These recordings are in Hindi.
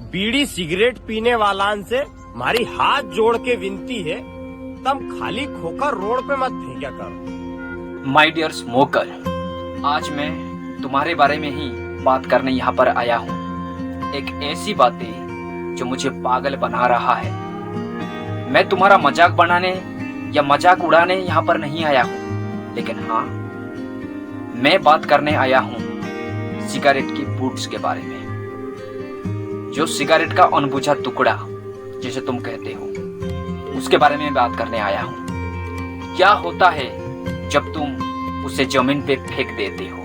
बीड़ी सिगरेट पीने वालान से हमारी हाथ जोड़ के विनती है, तुम खाली खोकर रोड पे मत फेंका करो। माय डियर स्मोकर, आज मैं तुम्हारे बारे में ही बात करने यहाँ पर आया हूँ। एक ऐसी बातें जो मुझे पागल बना रहा है। मैं तुम्हारा मजाक बनाने या मजाक उड़ाने यहाँ पर नहीं आया हूँ, लेकिन हाँ, मैं बात करने आया हूँ सिगरेट की बूट्स के बारे में। जो सिगरेट का अनबुझा टुकड़ा जिसे तुम कहते हो, उसके बारे में बात करने आया हूँ। क्या होता है जब तुम उसे जमीन पे फेंक देते हो?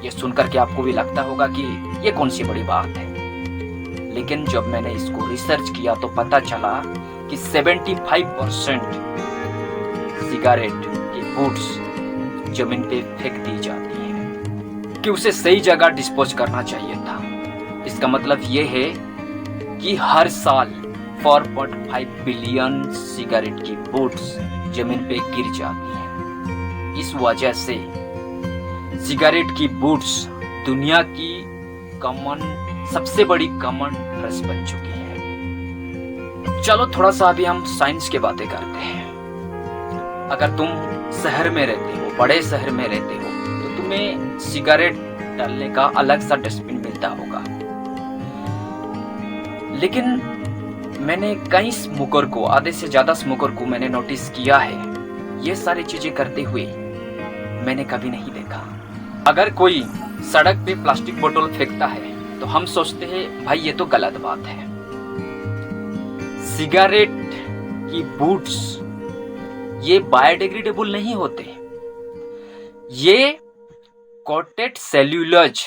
ये सुनकर के आपको भी लगता होगा कि ये कौन सी बड़ी बात है, लेकिन जब मैंने इसको रिसर्च किया तो पता चला कि 75% सिगरेट की बूट्स जमीन पे फेंक दी जाती है, कि उसे सही जगह डिस्पोज करना चाहिए था। इसका मतलब ये है कि हर साल 4.5 बिलियन सिगरेट की बूट्स जमीन पे गिर जाती हैं। इस वजह से सिगरेट की बूट्स दुनिया की सबसे बड़ी कॉमन ड्रेस बन चुकी है। चलो थोड़ा सा अभी हम साइंस की बातें करते हैं। अगर तुम शहर में रहते हो, बड़े शहर में रहते हो, तो तुम्हें सिगरेट डालने का अलग सा डस्टबिन मिलता होगा। लेकिन मैंने कई स्मोकर को, आधे से ज्यादा स्मोकर को मैंने नोटिस किया है, ये सारी चीजें करते हुए मैंने कभी नहीं देखा। अगर कोई सड़क पे प्लास्टिक बोतल फेंकता है तो हम सोचते हैं भाई ये तो गलत बात है। सिगरेट की बूट्स ये बायोडिग्रेडेबल नहीं होते, ये कोटेड सेल्यूलोज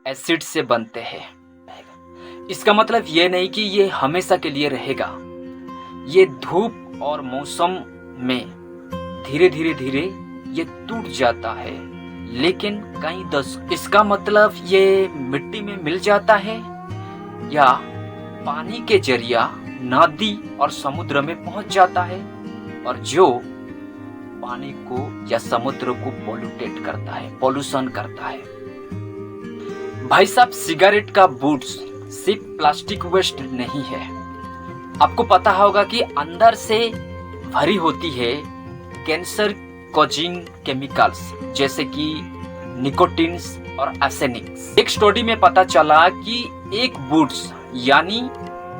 एसिड से बनते हैं। इसका मतलब ये नहीं कि ये हमेशा के लिए रहेगा। ये धूप और मौसम में धीरे धीरे ये टूट जाता है, लेकिन कई इसका मतलब ये मिट्टी में मिल जाता है या पानी के जरिया नदी और समुद्र में पहुंच जाता है, और जो पानी को या समुद्र को पोल्यूटेट करता है, पोल्यूशन करता है। भाई साहब, सिगरेट का बूट्स सिर्फ प्लास्टिक वेस्ट नहीं है। आपको पता होगा कि अंदर से भरी होती है कैंसर कॉजिंग केमिकल्स, जैसे कि निकोटिन्स और आर्सेनिक्स। एक स्टडी में पता चला कि एक बूट्स यानी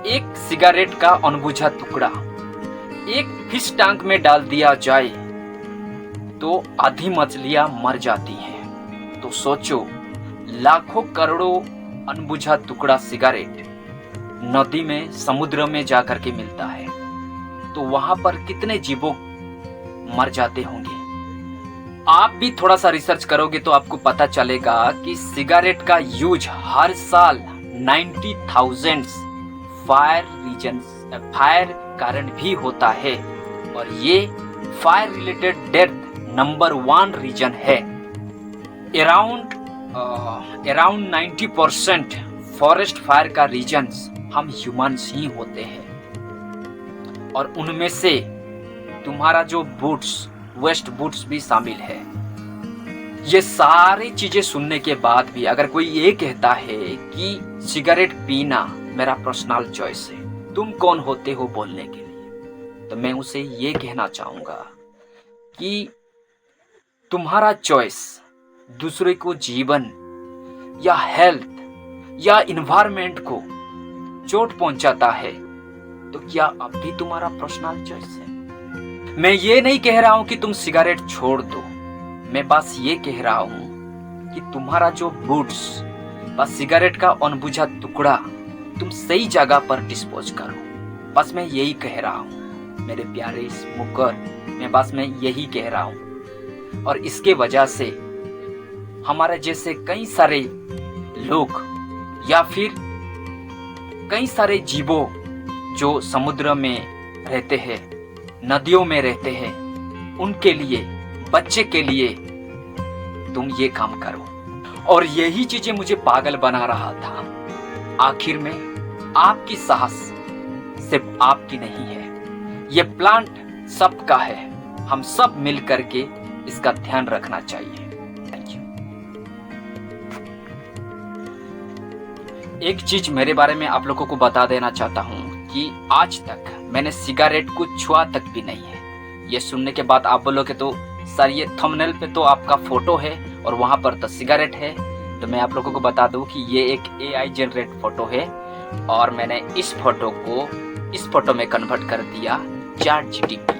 एक सिगरेट का अनबुझा टुकड़ा एक फिश टैंक में डाल दिया जाए तो आधी मछलियां मर जाती हैं। तो सोचो, लाखों करोड़ों अनबुझा टुकड़ा सिगरेट नदी में, समुद्र में जाकर के मिलता है, तो वहां पर कितने जीवों मर जाते होंगे। आप भी थोड़ा सा रिसर्च करोगे तो आपको पता चलेगा कि सिगरेट का यूज हर साल 90,000 फायर कारण भी होता है, और ये fire related death number 1 reason है। अराउंड 90% फॉरेस्ट फायर का रीजन्स हम ह्यूमंस ही होते हैं, और उनमें से तुम्हारा जो बूट्स, वेस्ट बूट्स भी शामिल है। ये सारी चीजें सुनने के बाद भी अगर कोई ये कहता है कि सिगरेट पीना मेरा पर्सनल चॉइस है, तुम कौन होते हो बोलने के लिए? तो मैं उसे ये कहना चाहूंगा कि तुम्हारा चॉइस दूसरे को जीवन या हेल्थ या इन्वायरमेंट को चोट पहुंचाता है, तो क्या अब भी तुम्हारा पर्सनल चॉइस है? मैं ये नहीं कह रहा हूं कि तुम सिगरेट छोड़ दो, मैं बस ये कह रहा हूं कि तुम्हारा जो बूट्स, बस सिगरेट का अनबुझा टुकड़ा तुम सही जगह पर डिस्पोज करो। बस मैं यही कह रहा हूं मेरे प्यारे स्मोकर, मैं यही कह रहा हूं। और इसके वजह से हमारे जैसे कई सारे लोग या फिर कई सारे जीवों जो समुद्र में रहते हैं, नदियों में रहते हैं, उनके लिए, बच्चे के लिए तुम ये काम करो। और यही चीजें मुझे पागल बना रहा था। आखिर में आपकी साहस सिर्फ आपकी नहीं है, ये प्लांट सबका है। हम सब मिल करके इसका ध्यान रखना चाहिए। Thank you. एक चीज मेरे बारे में आप लोगों को बता देना चाहता हूँ कि आज तक मैंने सिगारेट को छुआ तक भी नहीं है। ये सुनने के बाद आप बोलोगे तो सर ये थंबनेल पे तो आपका फोटो है और वहां पर तो सिगरेट है। तो मैं आप लोगों को बता दूं कि ये एक AI जनरेट फोटो है और मैंने इस फोटो में कन्वर्ट कर दिया ChatGPT